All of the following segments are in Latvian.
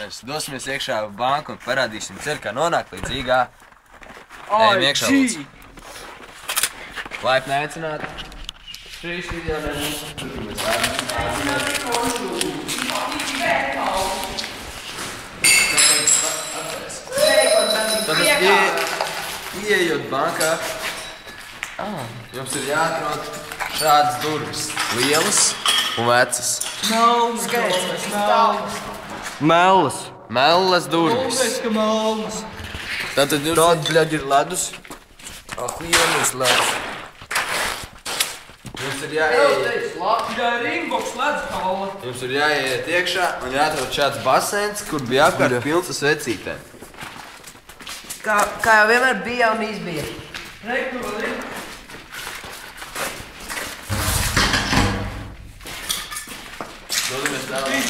Mēs dosimies iekšā banku un parādīsim ceļu, kā nonākt līdz Rīgā. Ejam iekšā, lūdzu. Laipni aicināti. Šīs video nebūs. Tad ieejot bankā, jums ir jāatrod šādas durvis. Lielas un vecas. Mellas durvis. Tātad jums ir ledus. Lielis ledus. Jums ir jāiet iekšā un jāatrod šāds baseins, kur bija apkārt pilns ar svecītēm. Kā jau vienmēr bija un izbija. Dodamies tālāk.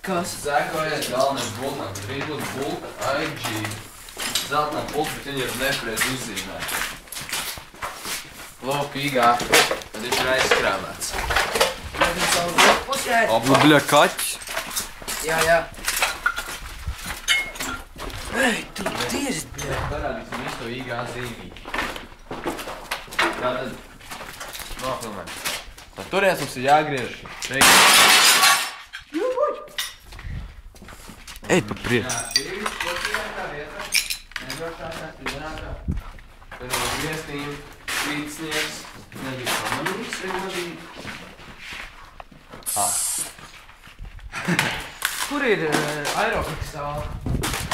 Kas? Sekojiet galvenais bultām. Rīt būs bulta IG. Zeltnā pulka, bet viņi ir nepareizi uzzīmēti. Lūk, īgā. Tad viņš ir aizskrāmēts. Bļa, kaķis. Jā. Ei, tu dirzi, bļa. Parādīsim visu to īgā zīmī. Tātad nofilmē. Tad turiens mums ir jāgriež. Ej, pa priekšu. Jā, šī ir vispākā vieta. Nedošākā, spīdinākā. Tad ir griestīm, spīdsnieks. Nebija pamanīgs, nebija. Kur ir aerobika sāla?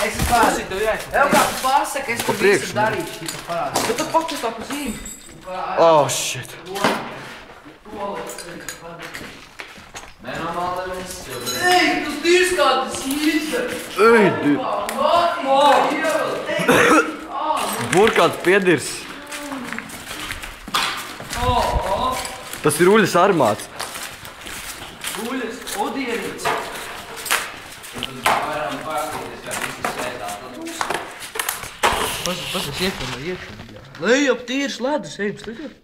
Es pāri. Tev kā tu pasaka, es tur visu darīšu, tika parādīt. Bet tu pakšas tā pa zīmi. Oh, shit. Nenomādamies, jo... Ei, tu dirzi kā tas izdara. Ej, burkāts piedirs. Tas ir uļas armāts. Uļas, odienīts. Varam pārskaties, kā visi sētā. Pasas iekšana. Lejop tīrs ledus, ejam slikot.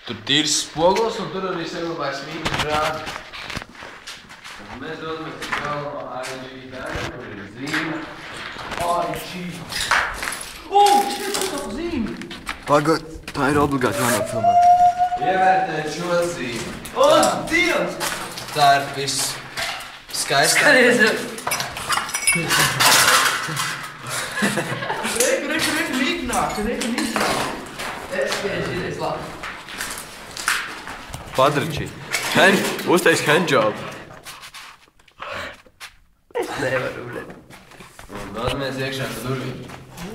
Tur tīrs spogos un tur arī saglabājas mīnus rādi. Mēs dodamies uz galvā IG daļu, kur ir zīme. IG. Šeit tā zīme. Pagad, tā ir obligāti jānofilmē. Ievērtēt šo zīmi. Dievs! Tā ir viss skaistāk. Reku mīgnāk. Es piežīries labi. Padračī. Uztais handjob. Es nevaru, bļa. Un dodamies iekšā pa durvīm.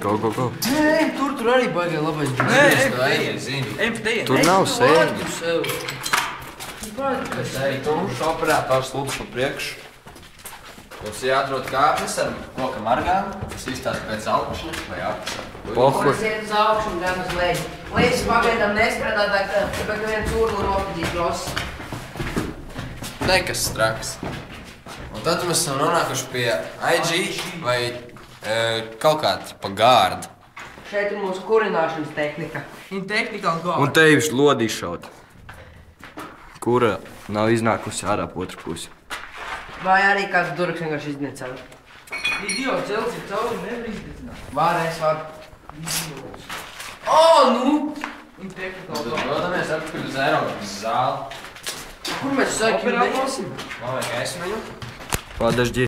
Go. Nē, tur arī baigā labais džins. Mēs to ejiet zīmi. Ejam pa tejienu. Tur nav sēņu. Es eju tumšu operātors lūdzu pa priekšu. Mums jāatrod kāpnes ar koka margām. Tas izstāst pēc augšana vai apakšā. Pohuj. Es iet uz augšu un gan uz leju. Lejas pagaidām neskrādātāk, tāpēc viens urlu rokadīt rosa. Nekas traks. Un tad mēs esam nonākuši pie IG vai kaut kāda pa gārdu. Šeit ir mūsu kurināšanas tehnika. Viņa tehnika un gārda. Un te ir lodī šaut. Kura nav iznākusi ārā pa otru pusi. Vai arī kāds durks vienkārši izdniecēja. Idiots, Elts ir cauri, nevar izdniecināt. Es varu. Nu! Viņa tehnika un gārda. Dodamies atpakaļ uz aerobikas zāli. Kur mēs sākam? Man vajag esmeņu. Padažģi.